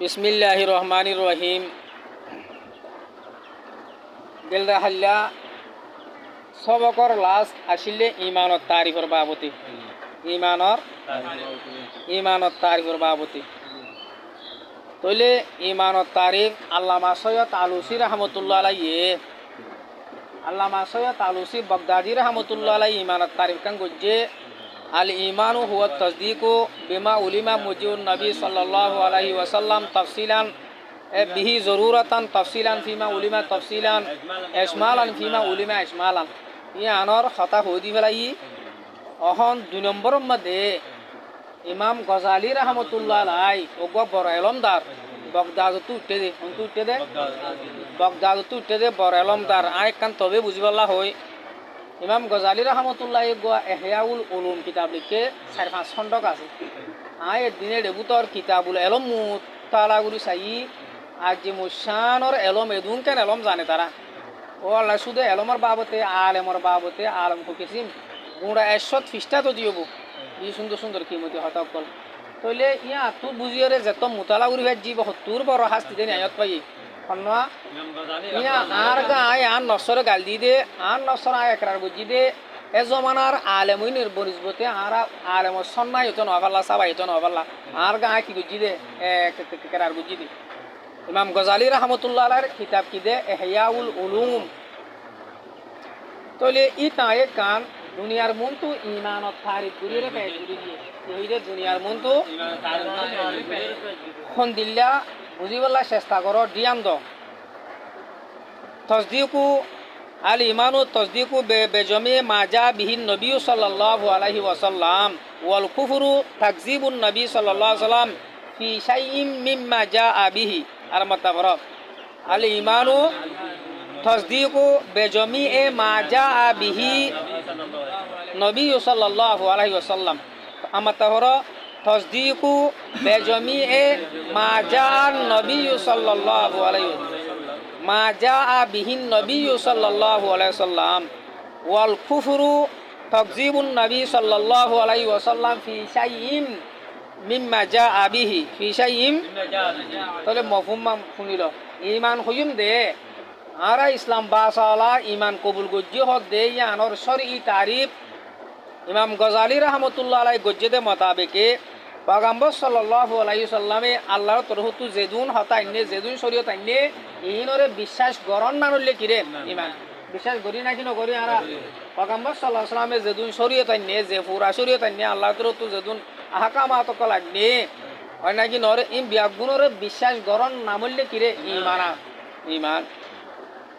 বিসমিল্লাহির রহমানির রহিম। গেলদা হাল্লা সবকর লাস্ট আসিলে ইমানত তারিফর বাবতি ইমানত তারিফর বাবতি তইলে ইমানত তারিফ আল্লামা সৈয়দ আলুসি রহমতুল্লাহ আলাইহি আল্লামা সৈয়দ আলুসি বাগদাদি রহমতুল্লাহ আলাইহি ইমানত তারিফ কান গজ্জে আল ইমানু হুয়া তাসদীকু বিমা উলিমা মুজিউন নবী সাল্লাল্লাহু আলাইহি ওয়াসাল্লাম তাফসিলান বিহি জরুরাতান তাফসিলান ফিমা উলিমা তাফসিলান ইজমালান ফিমা উলিমা ইজমালান। ই আনর কথা হদি ফেলাই অহন 2 নম্বরের মধ্যে ইমাম গজালি রহমতুল্লাহ আলাই ওগ বড় এলমদার বগদাদতু উঠতে দে বড় এলমদার আই কান তবে বুঝিবাল্লা হই ইমাম গজালি রহমতুল্লাহ গোয়া এহয়াউল উলুম কিতাব লিখে 4-5 খণ্ডক আছে। আই দিনে ডেবুতর কিতাবুল এলম মুতালাগুলি চাই আজ যে মুসানর এলম এদুন কেন এলম জানে তারা ও আল্লাহ শুধু এলমর বাবতে আলেমর বাবতে আলম ফুকিসিম গুঁড়া 100 ফিস্টা তো দিয়ব ই সুন্দর সুন্দর কিমতি হঠাৎ কল তইলে ইয়া তু বুঝিয়রে যেত মুতালাগুলি ভাই জীব 70 বড় হাস্তি দেন আয়ত পাই কন্যা ইয়া আর গায় আর নসর গাল দি দে আর নসর আয় একরার বুঝি দে এ জমানার আলেমই নির্বরিসবতে আর আলেমর সন্ন্যায় হতো নবাল্লা সাবাই হতো নবাল্লা আর গায় কি বুঝি দে একরার বুঝি দে ইমাম গজালি রহমতুল্লাহ আলাইহির কিতাব কি দে ইহয়াউল উলুম তইলে ই তায়ে কান দুনিয়ার মন্তু ইমানত তারিফ করিরে পেশ করি দিয়ে এইরে দুনিয়ার মন্তু খন দিল্লা বুঝিবলা চেষ্টা করো দিয়াম দ তসদিকু আল ইমানু তসদিকু বেজমি মাজা বিহিন নবী সাল্লাল্লাহু আলাইহি ওয়াসাল্লাম ওয়াল কুফরু তাকযিবুন নবী সাল্লাল্লাহু আলাইহি ওয়াসাল্লাম ফি শাইইম মিম্মা জাআ বিহি আর মাতাবর আল ইমানু তসদিকু বেজমি মাজা বিহি নবী সাল্লাল্লাহু আলাইহি ওয়াসাল্লাম আমাতাবর তসদিকু বেজমি মাজা নবী সাল্লাল্লাহু আলাইহি মা জাআ বিহিন নবী সাল্লাল্লাহু আলাইহি ওয়াসাল্লাম ওয়াল কুফরু তাকযিবুন নবী সাল্লাল্লাহু আলাইহি ওয়াসাল্লাম ফি শাইইম মিম্মা জাআ বিহি ফি শাইইম তাহলে মফহুম শুনিল ঈমান হইম দে আরা ইসলাম বাসালা ঈমান কবুল গজ্জি হক দে ইয়ানর শরঈ তারিফ ইমাম গজালি রহমতুল্লাহ আলাইহি গজ্জেদে মোতাবেকে পয়গম্বর সাল্লাল্লাহু আলাইহি সাল্লামে আল্লাহর তরফতু জেদুন হতাইনে জেদুন শরীয়ত আইনে ইনরে বিশ্বাস গরন না হলে কিরে ঈমান বিশ্বাস করি না কি নকরি আরা পয়গম্বর সাল্লাল্লাহু আলাইহি সাল্লামে জেদুন শরীয়ত আইনে যে পুরা শরীয়ত আইনে আল্লাহর তরফতু জেদুন আহকামাত কল আইনে হয় নাকি নরে ইম বিয়াগুনরে বিশ্বাস গরন না হলে কিরে ঈমান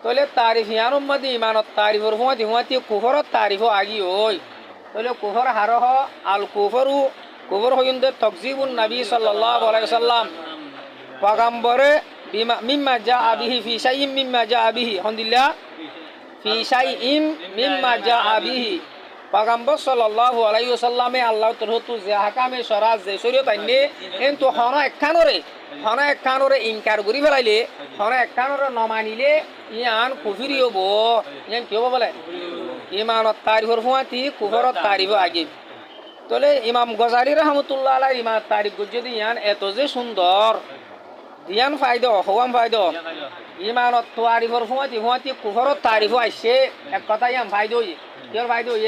তলে তারিফ ইয়ার মধ্যে ঈমানত তারিফর হুয়াতি কুফরত তারিফ আগি ওই তলে কুফর হারহ আল কুফরু কুফর হইন্দে তাকযিবুন নবী সাল্লাল্লাহু আলাইহি ওয়াসাল্লাম পয়গম্বরে মিম্মা জাআ বিহি ফি শাইইম মিম্মা জাআ বিহি হামদুলিল্লাহ ফি শাইইম মিম্মা জাআ বিহি পয়গম্বর সাল্লাল্লাহু আলাইহি ওয়াসাল্লামে আল্লাহর তরফতু যে আহকামে শরাত যে শরীয়ত আইনে কিন্তু হনা একখানরে ইনকার করি ফেলাইলে হনা একখানরে নমানিলে ইয়ান কুফরি হব ইয়ান কি হব বলে ঈমানত তারিফর হুয়াতি কুফরত তারিফ আগে তলে ইমাম গজালি রহমতুল্লাহ আলাইহি ইমানত তারিফ গজ্জেদি ইয়ান এত যে সুন্দর দিয়ান ফায়দা হওয়াম ফায়দা ঈমানত তারিফর হুয়াতি কুফরত তারিফ আইছে এক কথা ইয়ান ফায়দা হই কির ফায়দা হই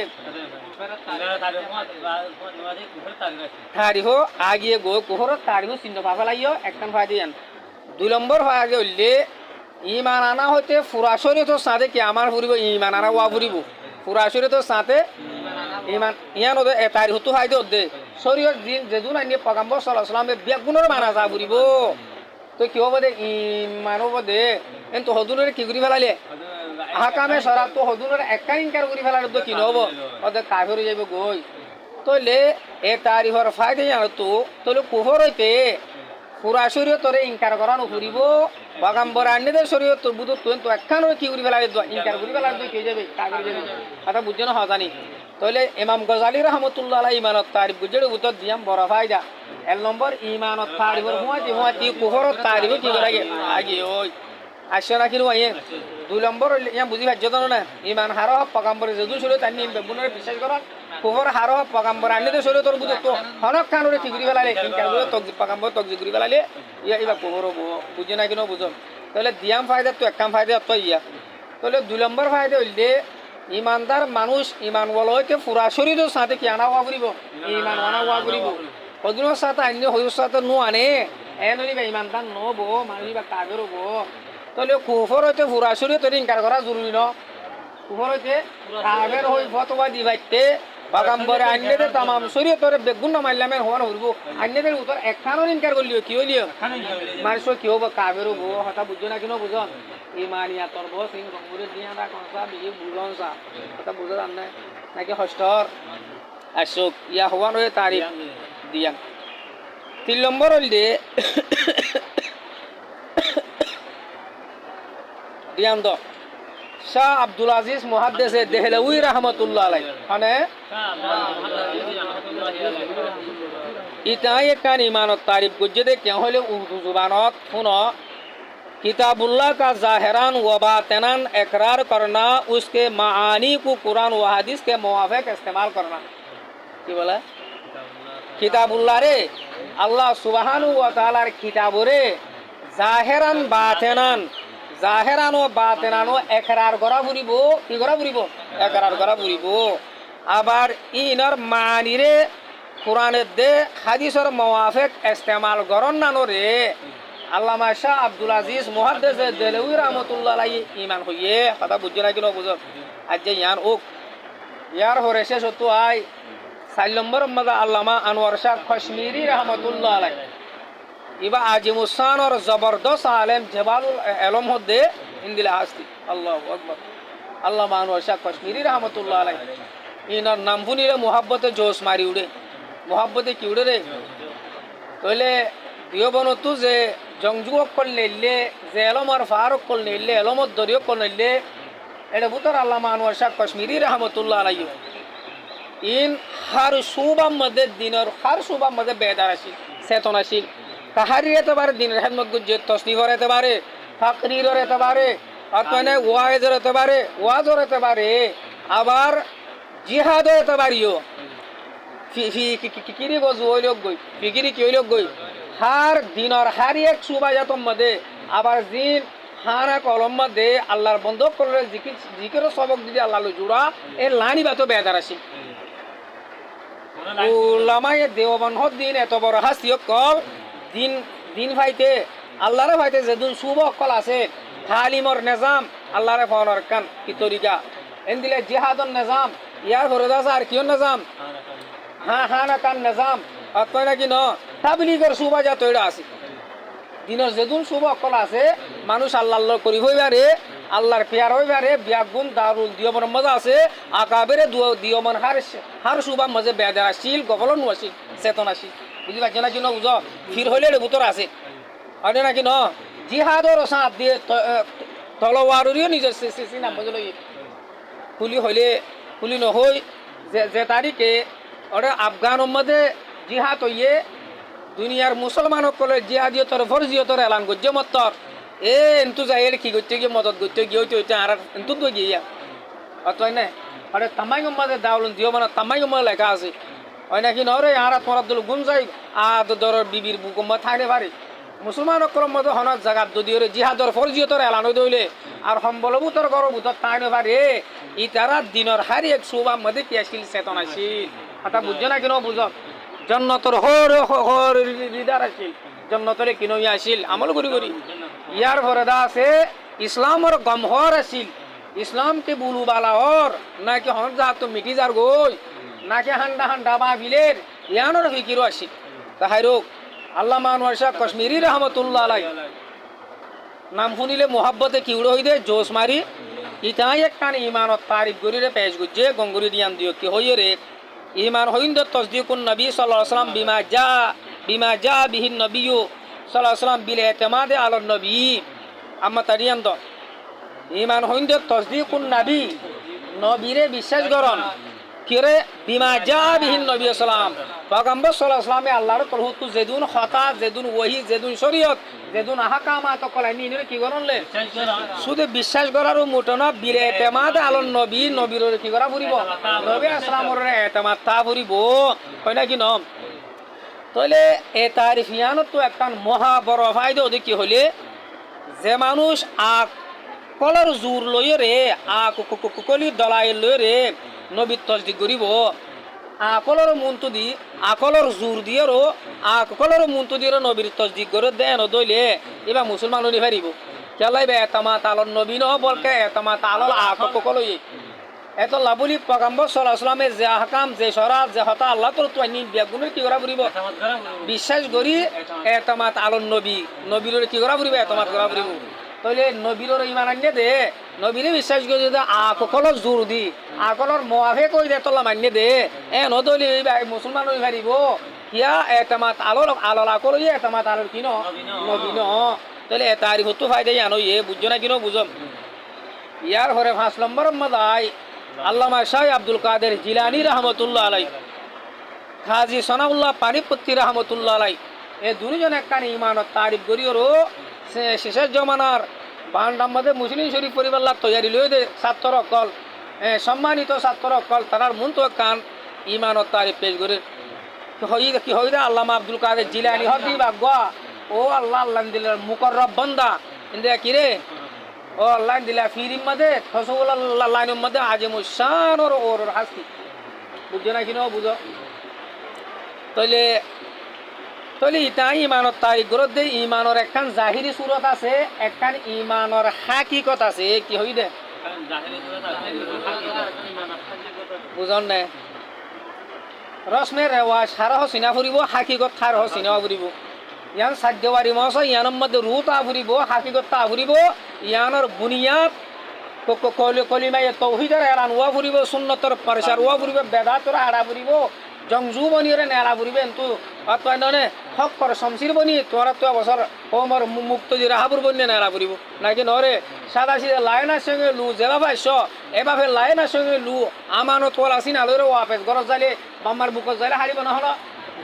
তারিফ আগিয়ে গো কুফরত তারিফ চিহ্ন পাবা লাগিও একখান ফায়দা ইয়ান 2 নম্বর ফায়দা হইলে ঈমান আনা হইতে ফুরাশরীয়তর সাথে কি আমার ফুরিব ঈমান আনা ওয়া ফুরিব ফুরাশরীয়তর সাথে ঈমান ইয়ান ওদে তারিফ তো ফায়দা দে শরীয়ত দিন যেদুন আইনে পয়গম্বর সাল্লাল্লাহু আলাইহি ওয়াসাল্লামে বিয়াগুনর মানা যা ফুরিব তো কি হব দে ঈমান হব দে এন্ত হদুনরে কি করি ফেলাইলে আহকামে শরাত তো হদুনরে একখান ইনকার করি ফেলালে তো কি নহব ওদে কাফির হয়ে যাবে গই তইলে এ তারিফর ফায়দা ইয়ান তো তলে কুফর হইতে পুরা শরীয়তরে ইনকার করা নফুরিব পয়গম্বর আন্নেদের শরীয়ত বুধ তো একখান কি করি ফেলালে ইনকার করি ফেলালে তো কি যাবে কাফির যাবে কথা বুঝছো না জানি তইলে ইমাম গজালি রহমতুল্লাহ আলাইহি ঈমানত তারিফ বুঝেড়ে উত্তর দিয়াম বড় ফায়দা 1 নম্বর ঈমানত তারিফর হুয়াতি কুফরত তারিফ কি করে আগে ওই আসছে না কি নয় 2 নম্বর ইয়া বুঝি ভাজ্য না ঈমান হারা পয়গম্বর যেদু শরীয়ত আইনে বেগুনের বিশ্বাস করা কুফর হারো পগাম্বর আনলে তো শরীর তোর বুঝো তো হনক কানুরে ঠিক করে ফেলালে ইনকার করে তক পগাম্বর তক করে ফেলালে ইয়া ইবা কুফর বুঝে না কিনো বুঝো তাহলে দিয়াম ফায়দা তো এক কাম ফায়দা তো ইয়া তাহলে 2 নম্বর ফায়দা হইলে ইমানদার মানুষ ইমান বলকে পুরা শরীরের সাথে কি আনা হওয়া করিব ইমান আনা হওয়া করিব হজুরের সাথে আন্য হজুর সাথে নো আনে এনিবা ইমানদার নবো মানুষ বা কাবের হবো তাহলে কুফর হইতে পুরা শরীর তোর ইনকার করা জরুরি ন কুফর হইতে কাবের হই ফতোয়া দিবাইতে পাগাম্বরে আন্যদের তামাম শরীর তোর বেগুন না মারলামের হওয়ান হইব আন্যদের উত্তর একখানোর ইনকার করলিও কি হইলিও মানুষ কি হবো কাবের হবো হঠাৎ বুঝছো না কিনো বুঝন ইমানিয়া তোর বস ইন গঙ্গুরে দিয়া দা কোনসা বিজি বুঝন সা কথা বুঝো জান নাকি হস্টর আশোক ইয়া হওয়ান হয়ে তারিখ দিয়া 3 নম্বর হইলে দিয়াম তো শাহ আব্দুল আজিজ মুহাদ্দিসে দেহলভী রাহমাতুল্লাহ আলাইহি মানে ইতায়ে কান ইমানত তারিফ গুজদে কে হলে উর্দু जुबानत सुनो किताबुल्लाह का ज़ाहिरन व बातिनन इकरार करना उसके मानी को कुरान व हदीस के मुवाफिक इस्तेमाल करना কি বলে কিতাবুল্লাহ রে আল্লাহ সুবহানাহু ওয়া তাআলার কিতাব রে জাহিরান বাতিনান জাহেরান ও বাতেনান একরার করা ফুরিব কি করা ফুরিব একরার করা ফুরিব আবার ইনার মানিরে কোরআনের দে হাদিসের মুওয়াফিক ইস্তেমাল করন নানো রে আল্লামা শাহ আব্দুল আজিজ মুহাদ্দিস দেহলভী রাহমাতুল্লাহ আলাইহি ঈমান হইয়ে কথা বুঝছ না কিনো বুঝো আজ যে ইয়ান ওক ইয়ার হরে শেষ তো আই 4 নম্বর মধ্যে আল্লামা আনোয়ার শাহ কাশ্মীরি রাহমাতুল্লাহ আলাইহি ইবা আজিমুসান और जबरदस्त आलम जबालुल इल्म होदे इंदिला आस्ती अल्लाहु अकबर अल्लाह मानवर शाह कश्मीरी रहमतुल्लाह अलैहि इनर नाम बुनिरे मोहब्बते जोश मारी उड़े मोहब्बते की उड़े रे तोले दियो बनो तू जे जंगजुओ कल नेले जे इल्म और फारूक कल नेले इल्म दरियो कल नेले एडे बुतर अल्लाह मानवर शाह कश्मीरी रहमतुल्लाह अलैहि इन हर सुबह मदे दिन और हर सुबह मदे बेदारशील चेतनाशील তাহারি এতবারে দিনের খেদমত গুজে তসনিফর এতবারে ফাকরির এতবারে অতনে ওয়াইজের এতবারে ওয়াজর এতবারে আবার জিহাদ এতবারিও ফিকিরি গজ হইলক গই ফিকিরি কি হইলক গই হার দিনের হারি এক সুবাজাতম মধ্যে আবার দিন হারা কলম মধ্যে আল্লাহর বন্ধক করলে জিকির সবক যদি আল্লাহ জুড়া এ লানি বাতো বেদার আসি উলামায়ে দেওবন্দ দিন এত বড় হাসিও কল দিন দিন ভাইতে আল্লাহরে ভাইতে যেদিন শুভ অকল আছে তালিমর নিজাম আল্লাহরে ফোনর কান কি তরিকা এন দিলে জিহাদর নিজাম ইয়ার হরদাস আর কিয় নিজাম হ্যাঁ না কান নিজাম অতই নাকি ন তাবলিগের শুভা যা তৈরি আছে দিনের যেদিন শুভ অকল আছে মানুষ আল্লাহ করি হইবারে আল্লাহর পেয়ার হইবারে বিয়াগুন দারুল দিয়মন মজা আছে আকাবেরে দিয়মন হার শুভা মজে বেদারাশীল গফলন ওয়াসিল চেতনাশীল বুঝি পাচ্ছ না কি ন বুঝ ফির হইলে বুতর আছে হয় নাকি ন জিহাদর সাঁত দিয়ে তলওয়ারিও নিজের নাম বুঝল খুলি হইলে খুলি নহই যে তারিখে ওটা আফগানের মধ্যে জিহাদ হইয়ে দুনিয়ার মুসলমানসকলে জিহাদিয়তর ফরজিয়তর এলান করছে মতর এন্তু যাই কি করতে গিয়ে মদত করতে গিয়ে হইতে আর এন্তু তো গিয়া অতই না ওটা তামাই মধ্যে দাউলন দিও মানে তামাই লেখা আছে হয় নাকি নরে আর তোমার আব্দুল গুম যাই দর বিবির বুকুম্বা থাকতে পারে মুসলমান অক্রম মতো হনক জাগাত যদি জিহাদর ফরজিয়তর এলান হইলে আর সম্বলভূতর গর্ভভূতর থাকতে পারে ই তারা দিনের হারি এক সুবাম মধ্যে কি আসিল চেতনাশীল এটা বুঝছো না কেন বুঝ জন্নতর হর লিডার আসিল জন্নতরে কিনো আসিল আমল করি করি ইয়ার ভরদা আছে ইসলামর গমহর আসিল ইসলামকে বুলুবালা হর নাকি হন যা তো মিটি যার গই নাকি হান্ডা বাবিলের ইয়ানোর ফিকিরও আসিল তাহাই রোগ আল্লাহ আনোয়ার শাহ কাশ্মীরি রহমতুল্লাহ আলাইহি নাম শুনিলে মোহাব্বতে কিউড়ো হই দে জোশ মারি ইতাই একখান ইমানত তারিফ গরিরে পেশ গুজে গঙ্গুরি দিয়ান দিও কি হই রে ইমান হইন্দ তসদিকুন নবী সাল্লাল্লাহু আলাইহি ওয়াসাল্লাম বিমা জা বিহিন নবী সাল্লাল্লাহু আলাইহি ওয়াসাল্লাম বিল ইতিমাদ আলা নবী আম্মা তারিয়ান দ ইমান হইন্দ তসদিকুন নবী নবীরে বিশ্বাস করন কিরে বিমা যা বিহীন নবী সালাম পয়গম্বর সাল্লাল্লাহু আলাইহি ওয়াসাল্লামে আল্লাহর তরফ যেদুন খতা যেদুন ওহী যেদুন শরীয়ত যেদুন আহকামাত কলাই নিনে কি করলে শুধু বিশ্বাস করার মোটনা বিলে এতেমাদ আলন নবী নবীর কি করা ফুরিব নবী আসলামর এতেমাদ তা ফুরিব হয় না কি নম তাহলে এ তারিফিয়ানত তো একটা মহা বড় ফায়দা ওদের কি হলে যে মানুষ কলর জোর লই রে কলির দলাই লই রে নবীর তসদিক করিব আকলর মন্তু দি আকলর জোর দিয়ে রো আকলর মন্তু দিয়ে নবীর তসদিক করে দেন দইলে এবার মুসলমান হতে পারিব কেলাইবে এতমা তালর নবী ন বলকে এতমা তালল আকলই এত লাভলি পয়গম্বর সাল্লাল্লাহু আলাইহি ওয়াসাল্লামের যে আহকাম যে শরাত যে হতা আল্লাহ তোর তো আইনি বেগুনের কি করা ফুরিব বিশ্বাস করি এতমা তালর নবী নবীর কি করা ফুরিব এতমা করা ফুরিব তাহলে নবীর ইমান আনিয়ে দে নবীরে বিশ্বাস করে যদি আকলর জোর দি আকলর মোয়াফে কই দে তোলা মানিয়ে দে নদলি মুসলমান হয়ে পারিব কিয়া এতমাত আলোর আলোলা করো এতমাত আলোর কিনো নবী ন তাহলে তারি হতো ফায়দা জানো বুঝছো না কিনো বুঝম ইয়ার হরে 5 নম্বর মদাই আল্লামা শাহ আব্দুল কাদের জিলানী রহমতুল্লাহ আলাই খাজি সনাউল্লাহ পানিপত্তি রহমতুল্লাহ আলাই এ দুজন একখান ইমানত তারিফ করিও শেষের জমানার বান্ডার মধ্যে মুসলিম শরীফ পরিবার তৈরি লই দে ছাত্র অকল সম্মানিত ছাত্র অকল তার মন তো কান ইমানত তারিফ পেশ করে কি হই দে আল্লামা আব্দুল কাদের জিলানী হদি বাগা ও আল্লাহ আল্লাহ দিলের মুকররব বান্দা ইন্দে কি রে ও আল্লাহ দিলা ফিরিম মধ্যে ফসল আল্লাহ লাইনের মধ্যে আজিমুশান ওর হাসি বুঝছো না কিনো বুঝো তাইলে তাহলে ইটা ইমানত তারিখ গরত দে ইমানর একখান জাহিরি সুরত আছে একখান ইমানর হাকিকত আছে কি হই দে বুঝন নে রসমে রেওয়া সারহ চিনা ফুরিব হাকিকত সারহ চিনা ফুরিব ইয়ান সাধ্যবাড়ি মাস ইয়ানোর মধ্যে রু তা ফুরিব হাকিকত তা ফুরিব ইয়ানোর বুনিয়াদ কলিমাই তৌহিদের এলান ওয়া ফুরিব সুন্নতর পরিসার ওয়া ফুরিব বেদাতর আড়া ফুরিব জংজু বনিরে নেলা ফুরিবে কিন্তু অতয় ননে হক কর শমশির বনি তোরা তো বছর ওমর মুক্ত দি রাহাবুর বনি নেলা ফুরিব নাকি নরে সাদা সিধা লাইনার সঙ্গে লু জেবা ভাইস এভাবে লাইনার সঙ্গে লু আমানত তোল আসি না লরে ওয়াপেস গরজ যাইলে মাম্মার বুকত যাইলে হারিব না হলো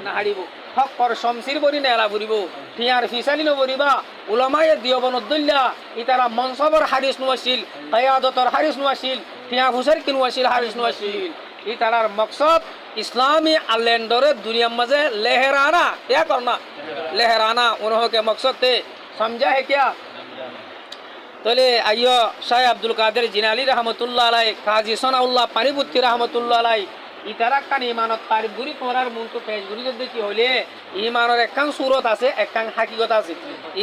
না হারিব হক কর শমশির বনি নেলা ফুরিব টিয়ার ফিসালি নবরিবা উলামায়ে দিয়বনদ্দুল্লা ইতারা মনসবর হাদিস নুয়াশিল কিয়াদতর হাদিস নুয়াশিল টিয়া হুসার কিনুয়াশিল হাদিস নুয়াশিল ইতারার মকসদ ইসলাमी आलैंडर दुनिया मजे लहराना क्या करना लहराना उन्हों के मकसद थे समझा है क्या तोले आइयो शाह अब्दुल कादिर जिलानी रहमतुल्लाह अलैह काजी सनाउल्लाह पानीपुत्ती रहमतुल्लाह अलैह इतारा कान ईमानत तारिफ गुरी तोरार मुंतो पेश गुरी जब देखी होले ईमानर एकखान सूरत আছে একখান হাকিকত আছে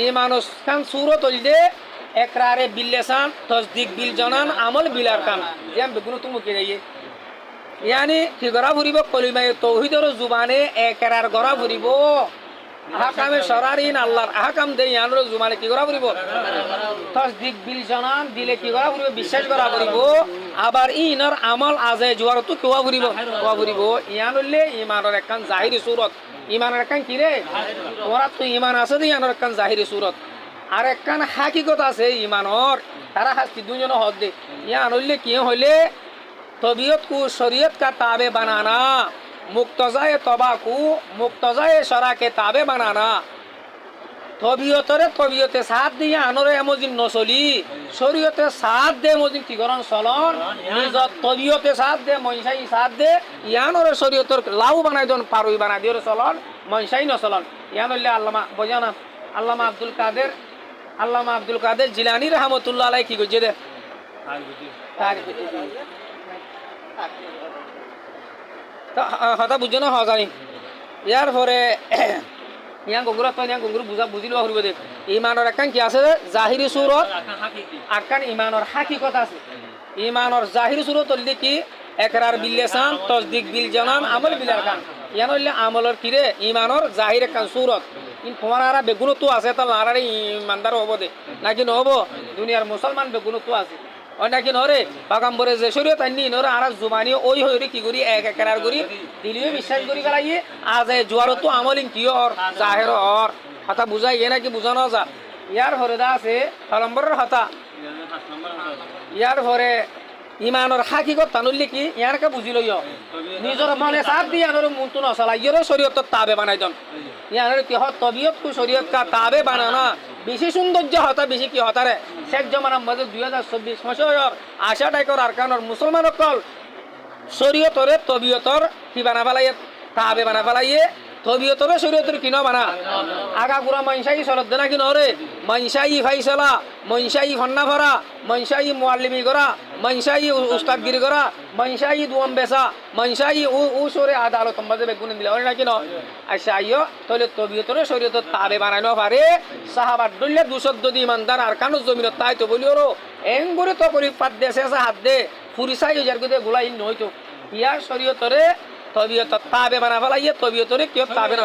ईमानस खान सूरत হইলে একরারে বিল লিসান তসদিক বিল জানান আমল বিল আরকান যেম বেগুন তুমি কি রাইয়ে यानी कि गरा भुरीब कलिमा तौहिदर जुबाने एकरार गरा भुरीब আহকামে শরারিন আল্লাহর আহকাম দে ইয়ানোর জুমানে কি করা করিব তাসদিক বিল জানান দিলে কি করা করিব বিশ্বাস করা করিব আবার ইনার আমল আজে জোয়ার তো কোয়া করিব ইয়ানলে ইমানের একখান জাহিরি সূরত ইমানের একখান কি রে তোরা তো ইমান আছে দে ইয়ানের একখান জাহিরি সূরত আর একখান হাকিকত আছে ইমানর তারা হাসতি দুজন হদ দে ইয়ানলে কি হইলে तबीयत को शरीयत का ताबे बनाना मुक्तज़ाए तबा को मुक्तज़ाए शरा के ताबे बनाना तबीयते साथ दिए आनरे एमोजिन नसली शरीयते साथ दे एमोजिन की करन सलन निज तबीयते साथ दे मनसाई साथ दे यानरे शरीयतर लाउ बनाई दन पारुई बना दियो सलन मनसाई नसलन यानले अल्लामा अब्दुल कादिर जिलानी रहमतुल्लाह अलैह की गजे दे কথা বুঝছো না হজানি ইয়ার পরে ইয়াং গঙ্গুরা তো ইয়াং গঙ্গুর বুঝা বুঝিল হরিব দে ইমানের একখান কি আছে জাহিরি সূরত আরকান ইমানের হাকিকত আছে ইমানের জাহিরি সূরত হইলে কি একরার বিল লিসান তাসদিক বিল জানান আমল বিল আরকান ইয়ান হইলে আমলের কি রে ইমানের জাহির একখান সূরত ইন তোমারা বেগুন তো আছে তা লারারে ইমানদার হবো দে নাকি নহবো দুনিয়ার মুসলমান বেগুন তো আছে নাকি নরে পাগাম্বরে যে শরীয়ত আইনি নরে আর জুমানি ওই হইরে কি করি এক একরার করি দিলিও বিশ্বাস করি গলাইয়ে আজ জোয়ার তো আমলিন কি ওর জাহের ওর কথা বুঝাই এ নাকি বুঝানো যা ইয়ার হরে দা আছে নম্বরের কথা ইয়ার হরে ইমানৰ হাকিকত তানুল্লি কি ইয়াৰকে বুজি লই নিজৰ মনে চাপ দি ইয়াৰ মনটো নচলা ইয়াৰ শৰীয়তত তাবে বানাই দন ইয়াৰ কি হত তবিয়ত কো শৰীয়ত কা তাবে বানানা বেশি সৌন্দর্য হতা বেশি কি হতারে শেখ জামানার মধ্যে 2024 বছর আশা টাইকর আরকানর মুসলমান অকল শরীয়তরে তবিয়তর কি বানা ফেলাইয়ে তাবে বানা ফেলাইয়ে তবিয়তরে শরীয়তর কিন বানা আগা গুড়া মনসাই সরদ না কিন রে মনসাই ফাইসলা মনসাই ফন্না ভরা মনসাই মুআল্লিমি করা মনসাই উস্তাদগিরি করা মনসাই দুয়াম বেসা মনসাই ও সরে আদালত মধ্যে বেগুন দিলা ওরে না কিন আচ্ছা আইও তাহলে তবিয়তরে শরীয়তর তাবে বানানো পারে সাহাবার দল্লে 214 ইমানদার আরকানুজ জমিনত তাই তো বলিও এঙ্গুরে তো করি পাত দেশে হাত দে ফুরিসাই যার গদে গোলাই নইতো ইয়া শরীয়তরে তবিয়ত তাবে বানা ফেলাইয়ে তবিয়তরে কিয় তাবে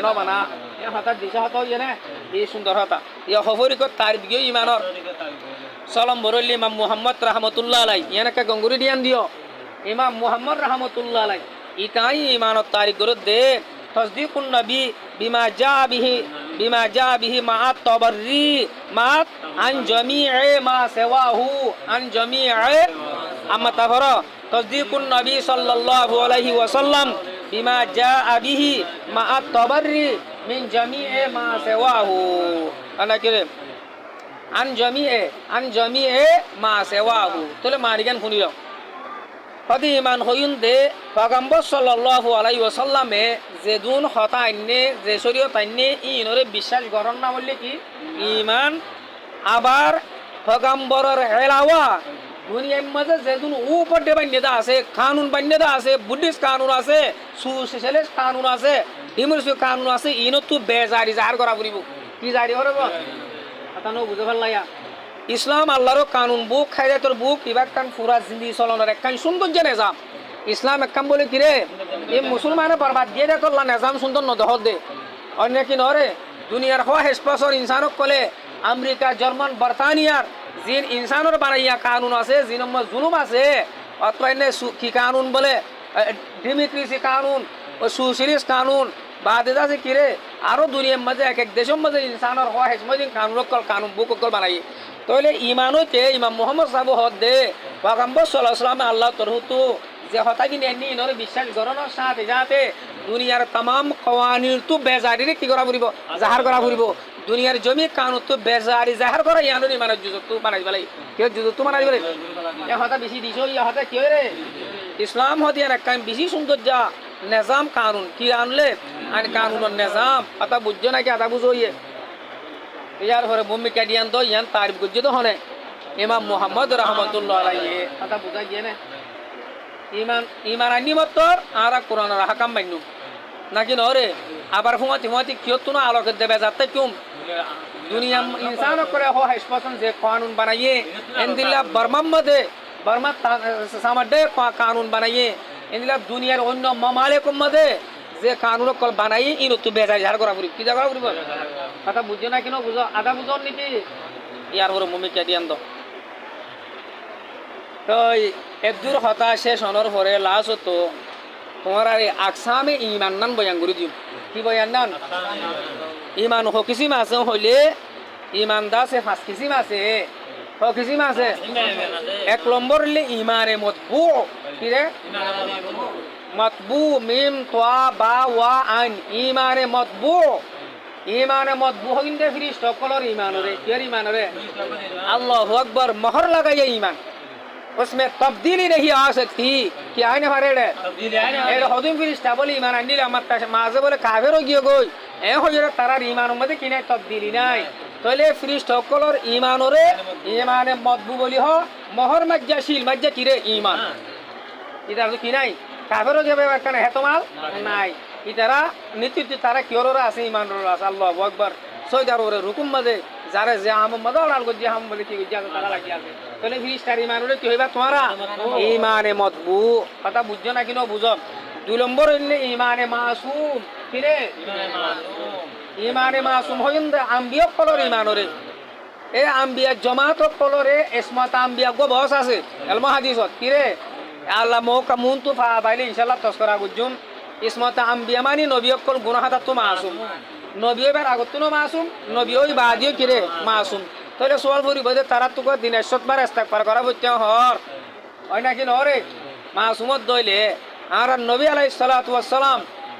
ন বানা ইয়া হাতা দিশা হাত ইয়ে না এই সুন্দর হাতা ইয়া হফরিক তার দিও ইমানর সালাম বরলি ইমাম মুহাম্মদ রাহমাতুল্লাহ আলাই ইয়ানকা গঙ্গুরি দিয়ান দিও ইমাম মুহাম্মদ রাহমাতুল্লাহ আলাই ইকাই ইমানত তারিখ গরদ দে তসদিকুন নবী বিমা জা বিহি মা তাবাররি মা আন জামি'i মা সাওয়াহু আন জামি'i amma tafara tasdiqun nabi sallallahu alaihi wasallam bima jaa bihi ma'a tabarri min jami'i ma sawahu ana kire an jami'i ma sawahu tole marigan huniro hadi iman hoyun de pagambar sallallahu alaihi wasallam e jedun hota inne je shariat inne inore বিশ্বাস করন না বললে কি ঈমান আবার pagambarar এলাওয়া দুনিয়ার মধ্যে যেগুলো উপর ডে বান্যতা আছে কানুন বান্যতা আছে বুদ্ধিস্ট কানুন আছে সোশ্যালিস্ট কানুন আছে ডিমোক্রেসি কানুন আছে ইনতো বেজারি জাহার করা পড়িব কি জারি করব আতানো বুঝে ভাল লাগা ইসলাম আল্লাহর কানুন বুক খায়রাতর বুক ইবাক কান পুরা জিন্দেগি চলনের একখান সুন্দর যে নিজাম ইসলাম একখান বলে কি রে এই মুসলমানে বরবাদ দিয়ে দে তোল্লা নিজাম সুন্দর নদহদ দে অন্য কি নরে দুনিয়ার হওয়া হেসপাসর ইনসানক কলে আমেরিকা জার্মান বর্তানিয়ার জিন ইনসানের বানাইয়া কানুন আছে জিন জুলুম আছে অথবা এনে কি কানুন বলে ডেমোক্রেসি কানুন ও সোশ্যালিস্ট কানুন বাদে আছে কিরে আরো দুনিয়ার মাঝে এক এক দেশের মাঝে ইনসানের হওয়া হেসমদিন কানুন বুক বানাই তাহলে ইমানও কে ইমাম মোহাম্মদ সাহেব হদ দে পয়গম্বর সাল্লাল্লাহু আলাইহি ওয়াসাল্লাম আল্লাহ তরহুতু যে হতাকি নেনি ইনরে বিশ্বাস করানোর সাথে যাতে দুনিয়ার तमाम কানুন তো বেজারি কি করা পড়িব জাহার করা পড়িব দুনিয়ার জমি কানুন তো বেজারি জাহার করা ইয়ানোনি মানে জুজত তো বানাই বলাই কে জুজত তো বানাই বলে এ হতা বেশি দিছো ইয়া হতা কি রে ইসলাম হদিয়া রাকাম বেশি সুন্দর যা নিজাম কানুন কি আনলে আন কানুনের নিজাম আতা বুঝছো নাকি আতা বুঝো ইয়ে ইয়ার পরে ভূমি কাটিয়ান তো ইয়ান তারিফ গুজ্জে তো হনে ইমাম মুহাম্মদ রাহমাতুল্লাহ আলাইহি আতা বুঝা গিয়ে না ইমান আনি মতর আর কোরআনের হাকাম বান্নু নাকি নরে আবার হুমাতি কিয়তুন আলোকে দেবে যাতে কুম দুনিয়া ইনসান করে হো হাসপাতাল যে কানুন বানাইয়ে এন্দিল্লা বর্মা সামাদে কানুন বানাইয়ে এন্দিল্লা দুনিয়ার অন্য মামালিকুম মধ্যে যে কানুন কল বানাইয়ে ইনো তো বেজায় ঝাড় করা পুরি কি জায়গা পুরি কথা বুঝছো না কিনো বুঝো আদা বুঝো নাকি ইয়ার ওর মুমি কাটিয়ান দো তো একদূর হতা শেষ হওয়ার পরে লাস্ট তো তোমার আর আকসামে ইমান নান বয়ান করে দিও কি বয়ান নান ইমান হ কিসিম আছে হইলে ইমান দাসে 5 কিসিম আছে হ কিসিম আছে এক নম্বর হইলে ইমানে মতবু কি রে মতবু মিম তোয়া বা ওয়া আন ইমানে মতবু হইন্দে ফিরিস্ত কলর ইমানরে কি ইমানরে আল্লাহু আকবার মোহর লাগাইয়া ইমান उसमें तब्दीली नहीं आ सकती कि आने हमारे एड हदुम फिरिस्ता बोले ईमान अन्नीले আমার মাঝে বলে কাফের হয়ে গিয়ে গই এ হইরে তারার ঈমানের মধ্যে কিনা তবদিলি নাই তাহলে ফিরিস্তা সকলের ঈমানরে ঈমানে মতবু বলি হ মোহর মাজ্জাশীল মাজ্জা কিরে ঈমান এটা তো কি নাই কাফের হয়ে যাবে কেন হেতমাল নাই ইতারা নীতিতে তারা কিওররা আছে ঈমানর আছে আল্লাহু আকবার সৈদার ওরে রুকুম মধ্যে যারা যে আম মদাল গজি হাম বলে কি গজি তারা লাগি আছে তাহলে ফিরিস্তার ঈমানরে কি হইবা তোমারা ঈমানে মতবু কথা বুঝছো না কিনো বুঝো দুই নম্বর হইলে ঈমানে মাসুম কিরে ঈমানে মাসুম হইন্দে আম্বিয়া কলর ঈমানরে এ আম্বিয়া জামাত কলরে ইসমাত আম্বিয়া গো বস আছে এলম হাদিসত কিরে আল্লাহ মৌকা মুন তো পাইলে ইনশাআল্লাহ তস্করা গুজুম ইসমাত আম্বিয়া মানে নবী কল গুনাহাত তো মাসুম নবী এবার আগতুনো মাসুম নবী ওই বাদিও কিরে মাসুম তাহলে সোয়াল ফুরি বদে তারা তো দিনের 7 বার ইস্তেগফার করা বলতে হর হয় নাকি নরে মাসুমত দইলে আর নবী আলাইহিস সালাতু ওয়াস সালাম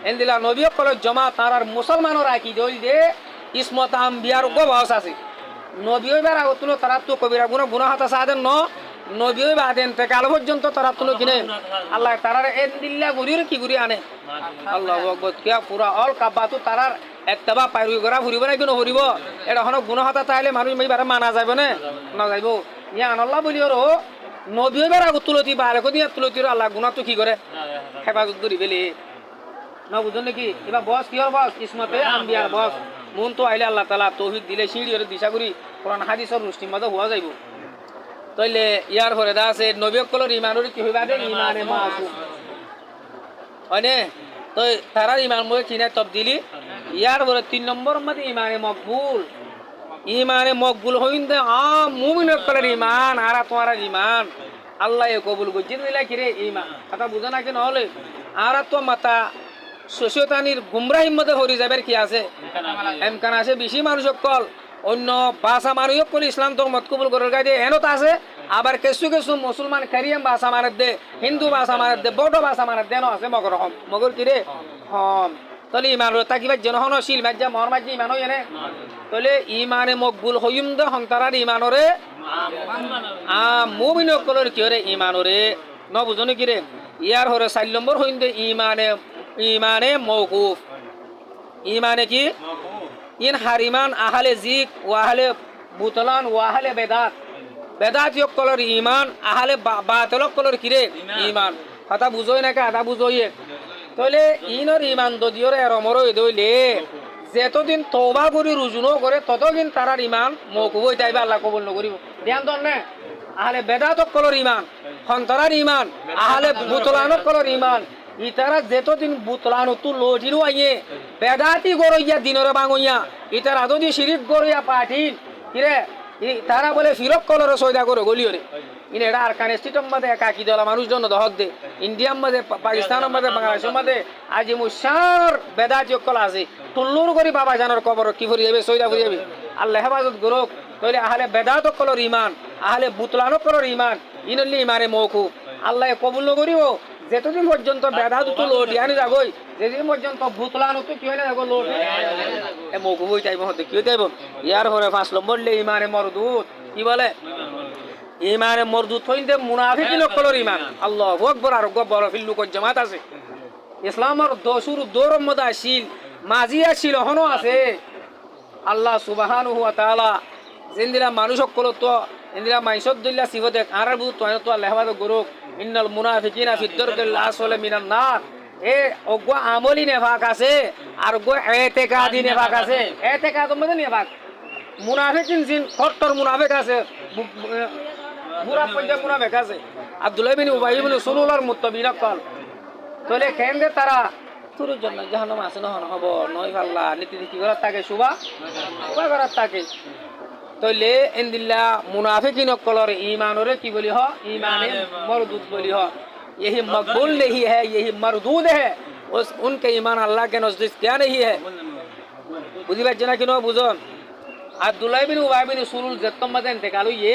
এন্দিলা নবী কল জমা তার মুসলমানরা কি দইল দে ইসমত আম্বিয়ার গবাস আছে নবী হইবার আগতুলো তারা তো কবিরা গুনাহ হাতা সাদেন ন নবী হইবা দেন তে কাল পর্যন্ত তারা তুলো কিনে আল্লাহ তারার এন্দিল্লা গুরির কি গুরি আনে আল্লাহু আকবার কিয়া পুরা অল কাবাতু তারার একটাবা পাইরু গরা ফুরিব না কিনো ফুরিব এটা হন গুনাহ হাতা তাইলে মানুষ মাইবার মানা যাবে না না যাইব ইয়া আল্লাহ বলিও রো নবী হইবার আগতুলো তি বারে কদি তুলো তি আল্লাহ গুনাহ তো কি করে হেফাজত করি বেলি না বুঝুন নাকি এবার বস কিহর বস ইসমতে আম্বিয়ার বস মন তো আইলে আল্লাহ তাআলা তৌফিক দিলে সিঁড়ি ওরে দিশা করি কোরআন হাদিসের রুষ্টির মধ্যে হওয়া যাইব তাইলে ইয়ার পরে দা আছে নবী কলর ইমানের কি হইবা দে ইমানে মাসুম মানে তো তারার ইমান মধ্যে কিনা তবদিলি ইয়ার পরে 3 নম্বর মধ্যে ইমানে মকবুল হইন্দে মুমিন কলর ইমান আর তোমার ইমান আল্লাহ কবুল করছে দিলা কি রে ইমান কথা বুঝা না কেন হলে আর তো মাতা শোষিতানির গুমরাহির মধ্যে হরি যাবের কি আছে এমকান আছে বেশি মানুষ কল অন্য ভাষা মানুষ কল ইসলাম ধর্ম কবুল করার গায়ে এনত আছে আবার কিছু কিছু মুসলমান কারিয়াম ভাষা মানত দে হিন্দু ভাষা মানত দে বড় ভাষা মানত দেন আছে মগর হম মগর কি রে হম তাহলে ইমান তাকিবা জনহনশীল মাজ্জা মর মাজ্জি ইমান হই এনে তাহলে ইমানে মকবুল হইম দে হন্তারার ইমানরে মুমিন কলর কি রে ইমানরে ন বুঝনে কি রে ইয়ার হরে 4 নম্বর হইন দে ইমানে মওকুফ ইমানে কি ইন হারিমান আহলে জিক ওয়াহলে বুতলান ওয়াহলে বেদাত ইয়ক কলর ইমান আহলে বাতিল কলর কিরে ইমান কথা বুঝোই না কা আদা বুঝোইয়ে তাহলে ইনর ইমান দদিওর এরমর দইলে যেতদিন তওবা করি রুজুনো করে ততদিন তারার ইমান মওকুফ হই যাইবে আল্লাহ কবুল নকরিব ধ্যান দন না আহলে বেদাত কলর ইমান হন্তরার ইমান আহলে বুতলান কলর ইমান ইতারা যেতদিন বুতলানো তু লোটিরু আইয়ে বেদাতি গরইয়া দিনরে বাঙইয়া ইতারা যদি শিরিক গরইয়া পাঠিন কিরে তারা বলে ফিরক কলরে সয়দা করে গলিওরে ইন এটা আরকান স্টেটের মধ্যে একাকি দলা মানুষজন দহক দে ইন্ডিয়ার মধ্যে পাকিস্তানের মধ্যে বাংলাদেশের মধ্যে আজি মুসার বেদাতি কল আছে তুল্লুর করি বাবা জানার কবর কি ভরি যাবে সয়দা ভরি যাবে আল্লাহ হেফাজত গরক তাহলে আহলে বেদাত কলর ইমান আহলে বুতলানো কলর ইমান ইনল্লি ইমানে মওকুফ আল্লাহ কবুল করিব যেতদিন পর্যন্ত বেদা দুটো লোট ইয়ানি যাগই যেদিন পর্যন্ত ভূতলানো তো কি হয় না যাগো লোট এ মওকুফ হই যাইব হতে কি হই যাইব ইয়ার পরে 5 নম্বর লে ইমানে মরদুদ কি বলে ইমানে মরদুদ হইন্দে মুনাফিকিন কলর ইমান আল্লাহু আকবার আর গবর ফিল্লু কো জামাত আছে ইসলামের দশুর দৌরম মধ্যে আসিল মাঝি আসিল হনো আছে আল্লাহ সুবহানাহু ওয়া তাআলা জিন্দিরা মানুষ সকল তো ইন্দিরা মাইসদ দিল্লা সিফতে আর বুত তো আল্লাহ হেফাজত গরুক ইন্নাল মুনাফিকিনা ফি দারকিল আসফালি মিনান নার এ ওগো আমলি নেফাক আছে আর গো ইতিকাদি নেফাক আছে ইতিকাদ মধ্যে নেফাক মুনাফিকিন জিন কট্টর মুনাফিক আছে পুরা পঞ্জাব মুনাফিক আছে আব্দুল্লাহ ইবনে উবাই ইবনে সুলুলার মুত্তাবিনা কল তাহলে কেন্দ্রে তারা তোর জন্য জাহান্নাম আছে না হব নয় আল্লাহ নীতি কি করার তাকে শুবা করার তাকে তাহলে ইনদিল্লা মুনাফিকিন কলর ईमानोरे की बोली हो ईमान मरदूद बोली हो यही मकबूल नहीं है यही मरदूद है उस उनके ईमान अल्लाह के नजदीक क्या नहीं है बुझी बात जना कि नो बुझो अब्दुल्लाह बिन उबाय बिन सुलुल जत्तम मदन इंतकाल ये